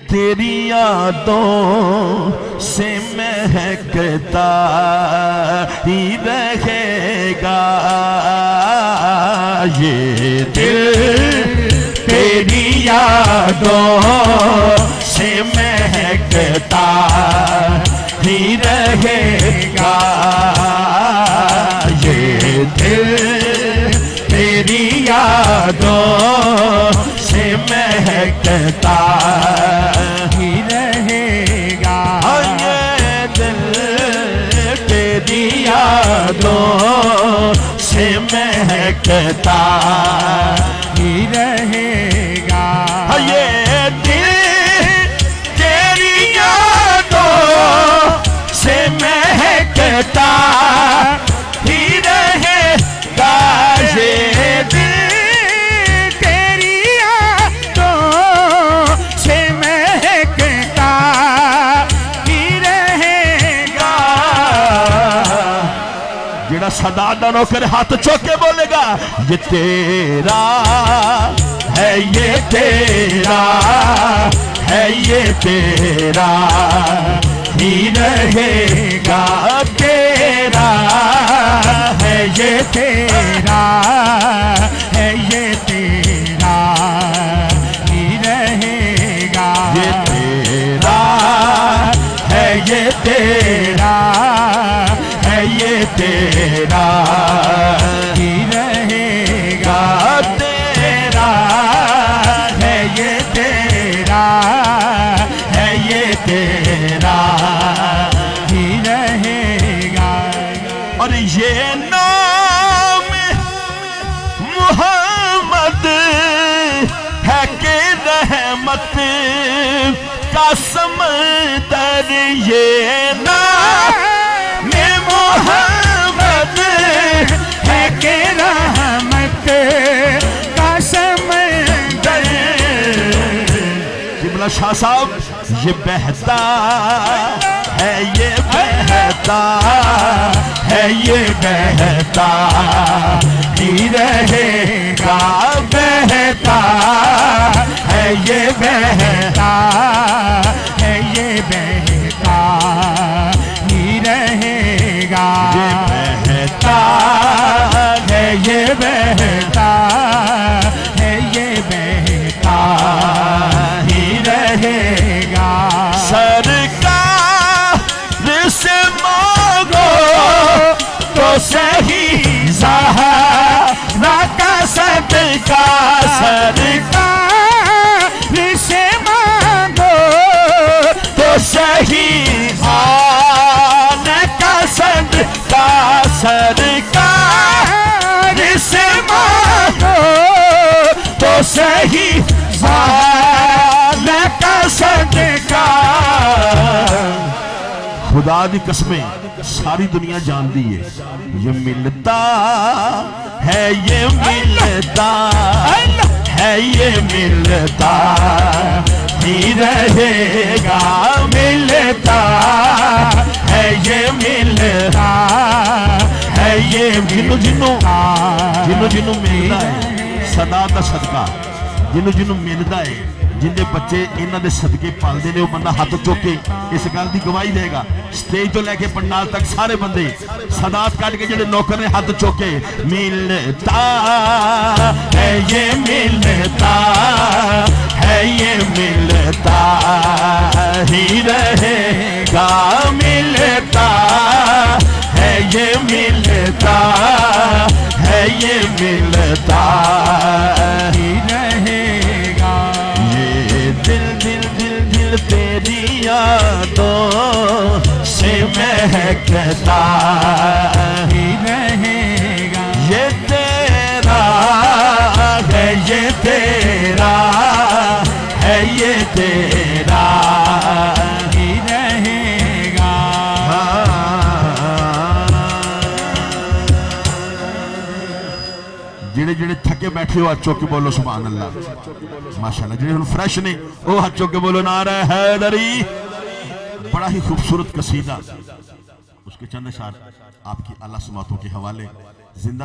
तेरी यादों से महकता ही रहेगा ये दिल, तेरी यादों से महकता ही रहेगा ये दिल, तेरी यादों से महकता ही रहेगा ये दिल, तेरी यादों से महकता ही रहेगा ये दिल, तेरी यादों से महकता ही रहेगा ये दिल, तेरी यादों से महकता ही रहेगा। जेड़ा सदा दा नौकर हाथ चौक के बोलेगा ये तेरा है, ये तेरा है, ये तेरा ही रहेगा, तेरा है, ये तेरा है, ये तेरा ही रहेगा ये तेरा है, ये तेरा है, ये तेरा ही रहेगा, तेरा है, ये तेरा है, ये तेरा ही रहेगा। और ये नाम मोहम्मद है कि रहमत का समंदर, ये नाम मोहम्मद है कि रहमत का समंदर। जिमला शाह साहब ये बहता है, ये बहता है, ये बहता ही रहेगा, बहता है, ये बहता है, ये बहता ही रहेगा ये बहता है, ये बहता है, ये बहता ही रहेगा। सरकार से मांगो तो सही ज़हरा का सदका, सरकार से मांगो तो सही आने का सदका, सरकार से मांगो तो सही आने का सदका। खुदा दी कसमें सारी दुनिया जानती है ये मिलता है, ये मिलता है, ये मिलता ही रहेगा, मिलता है, ये मिलता है, ये जिन्नू जिन्नू जिन्नू जिन्नू मिलता है सदा दा सदका, जिन्नू जिन्नू मिलता है, जिंदे बच्चे इन्हां दे सदके पालदे ने, वो बंदा हाथ चुक के इस गल की गवाही देगा। स्टेज तो लैके पंडाल तक सारे बंदे सदात कट के जेडे नौकर ने हाथ चुक के मिलता है, ये मिलता है, ये मिलता ही रहेगा, मिलता है, ये मिलता है, ये मिलता ही रहेगा ये दिल, दिल, दिल, दिल तेरी यादों से महकता ही रहेगा ये तेरा है, ये तेरा है, ये तेरा ही रहेगा। जेड़े जेड़े थके बैठे हो हाथ चौक के बोलो सुभान अल्लाह, माशाल्लाह। जेड़े हुण फ्रेश ने वो हाथ चौक के बोलो नारा हैदरी। बड़ा ही खूबसूरत कसीदा, उसके चंद अशार आपकी आला समातों के हवाले जिंदा